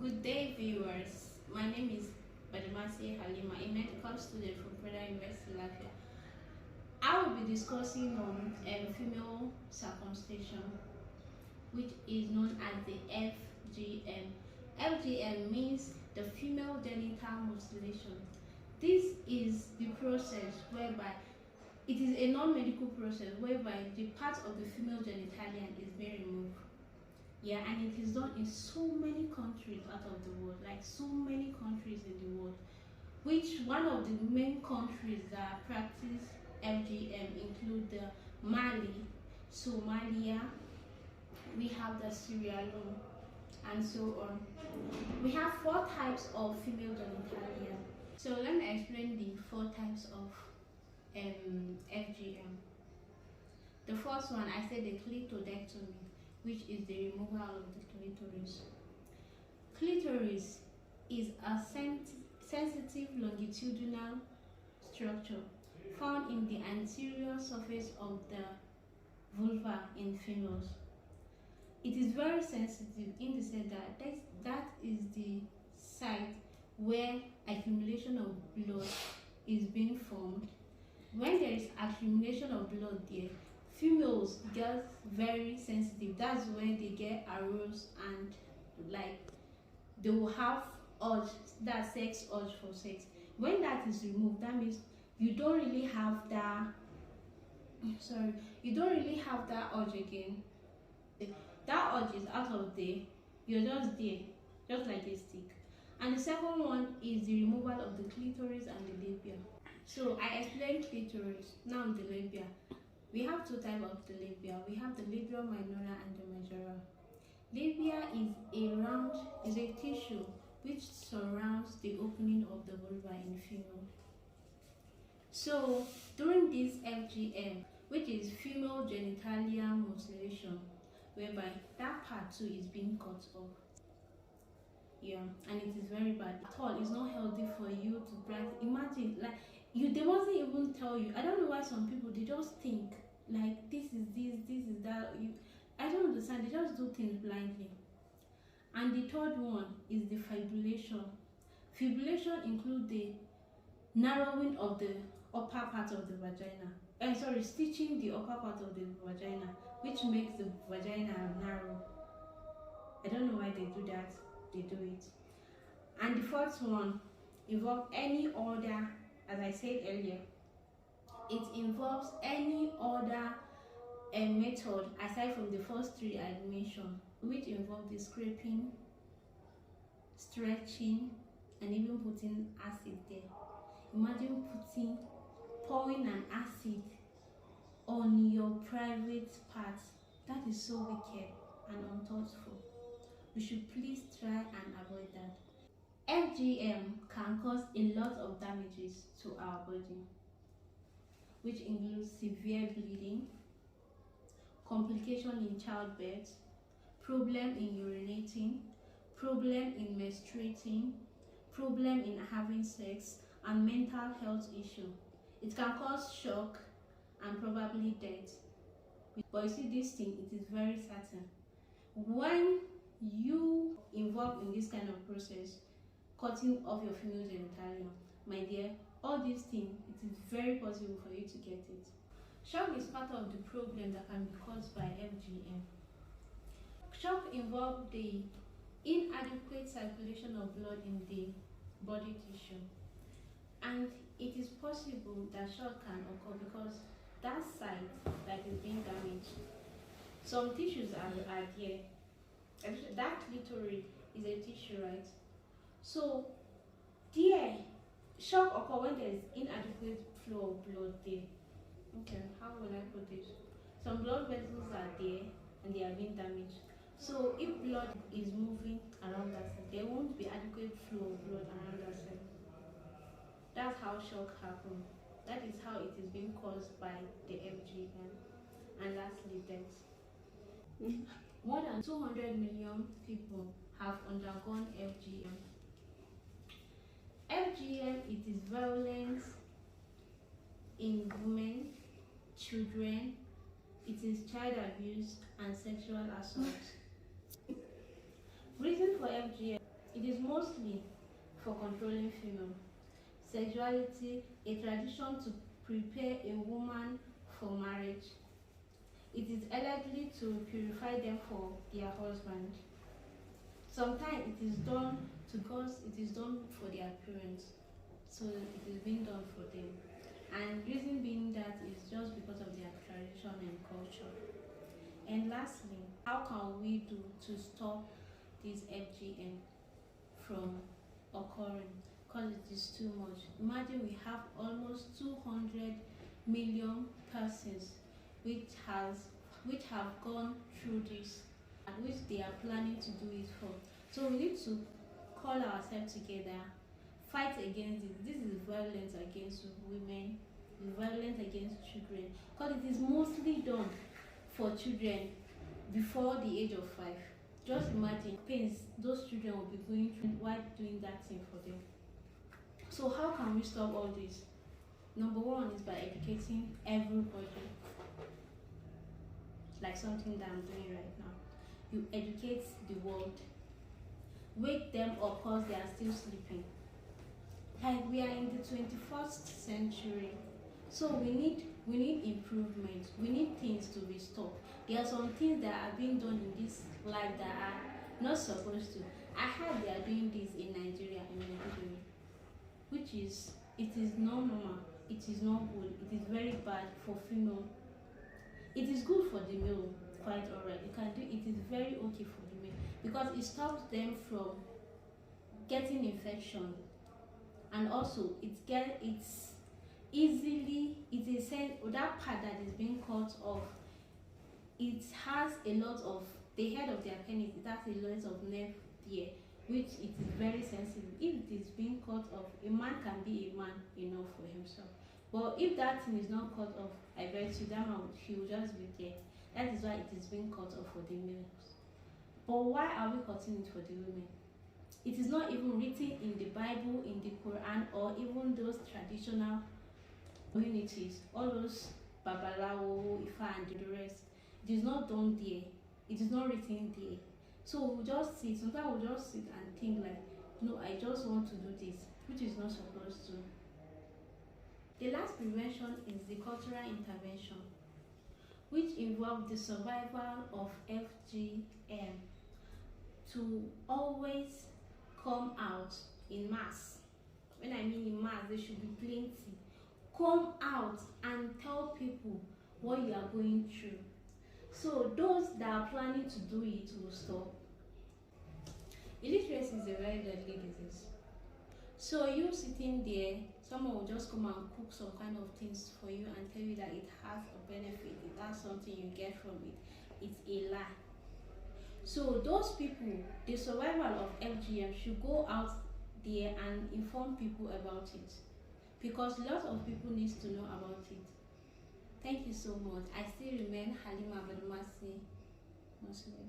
Good day, viewers. My name is Badimasi Halima, a medical student from Federal University, Latvia. I will be discussing on female circumcision, which is known as the FGM. FGM means the female genital mutilation. This is the process whereby it is a non-medical process whereby the part of the female genitalia is being removed. Yeah, and it is done in so many countries out of the world, like so many countries in the world, which one of the main countries that practice FGM include the Mali, Somalia, we have the Sierra Leone, and so on. We have 4 types of female genitalia. So let me explain the 4 types of FGM. The first one, I said the clitoridectomy, which is the removal of the clitoris. Clitoris is a sensitive longitudinal structure found in the anterior surface of the vulva in females. It is very sensitive in the sense that is the site where accumulation of blood is being formed. When there is accumulation of blood there, females get very sensitive. That's when they get aroused and like they will have urge, that sex urge for sex. When that is removed, that means you don't really have that urge again. That urge is out of there. You're just there, just like a stick. And the second one is the removal of the clitoris and the labia. So I explained clitoris, now the labia. We have 2 types of the labia. We have the labia minora and the majora. Labia is a tissue which surrounds the opening of the vulva in female. So during this FGM, which is female genitalia mutilation, whereby that part too is being cut off. Yeah, and it is very bad. At all, it's not healthy for you to practice. Imagine, like, they mustn't even tell you. I don't know why some people, they just think like this is that. I don't understand. They just do things blindly. And the third one is the fibrillation. Fibrillation includes the narrowing of the upper part of the vagina. Stitching the upper part of the vagina, which makes the vagina narrow. I don't know why they do that. They do it. And the fourth one involves any other, as I said earlier, it involves any other method aside from the first 3 I mentioned, which involve the scraping, stretching, and even putting acid there. Imagine pouring an acid on your private parts. That is so wicked and unthoughtful. We should please try and avoid that. FGM can cause a lot of damages to our body, which includes severe bleeding, complication in childbirth, problem in urinating, problem in menstruating, problem in having sex, and mental health issue. It can cause shock and probably death. But you see, this thing, it is very certain. When you involved in this kind of process, cutting off your female genitalia, my dear, all these things, it is very possible for you to get it. Shock is part of the problem that can be caused by FGM. Shock involves the inadequate circulation of blood in the body tissue, and it is possible that shock can occur because that site that is being damaged, some tissues are there. That clitoris is a tissue, right? So there, shock occurs when there is inadequate flow of blood there. Okay, how will I put it? Some blood vessels are there and they are being damaged. So if blood is moving around that cell, there won't be adequate flow of blood around that cell. That's how shock happens. That is how it is being caused by the FGM. And lastly, death. More than 200 million people have undergone FGM. FGM, it is violence in women, children, it is child abuse and sexual assault. Reason for FGM It is mostly for controlling female. Sexuality, a tradition to prepare a woman for marriage. It is allegedly to purify them for their husband. Sometimes it is done because it is done for their parents, so it is being done for them. And reason being that is just because of their tradition and culture. And lastly, how can we do to stop this FGM from occurring? Because it is too much. Imagine we have almost 200 million persons which have gone through this and which they are planning to do it for. So we need to call ourselves together, fight against it. This is violence against women, violence against children, because it is mostly done for children before the age of 5. Just imagine pains those children will be going through while doing that thing for them. So how can we stop all this? Number one is by educating everybody, like something that I'm doing right now. You educate the world, wake them up because they are still sleeping. Like, we are in the 21st century, so we need improvement. We need things to be stopped. There are some things that are being done in this life that are not supposed to. I heard they are doing this in Nigeria, which is, it is not normal. It is not good. It is very bad for female. It is good for the male, quite alright. You can do it. Is very okay for the male because it stops them from getting infection, and also it is that part that is being cut off. It has a lot of the head of their penis. It has a lot of nerve there, which it is very sensitive. If it is being cut off, a man can be a man enough for himself. But if that thing is not cut off, I bet you that man, he will just be there. That is why it is being cut off for the males. But why are we cutting it for the women? It is not even written in the Bible, in the Quran, or even those traditional communities, all those Babalawo, Ifa, and the rest. It is not done there. It is not written there. So we'll just sit. Sometimes we'll just sit and think like, no, I just want to do this, which is not supposed to. The last prevention is the cultural intervention, which involves the survival of FGM to always come out in mass. When I mean in mass, there should be plenty. Come out and tell people what you are going through. So those that are planning to do it will stop. Illiteracy is a very deadly disease. So you sitting there, someone will just come and cook some kind of things for you and tell you that it has a benefit, it has something you get from it. It's a lie. So those people, the survival of FGM should go out there and inform people about it, because lots of people need to know about it. Thank you so much. I still remain Halima Badumasi Muslim.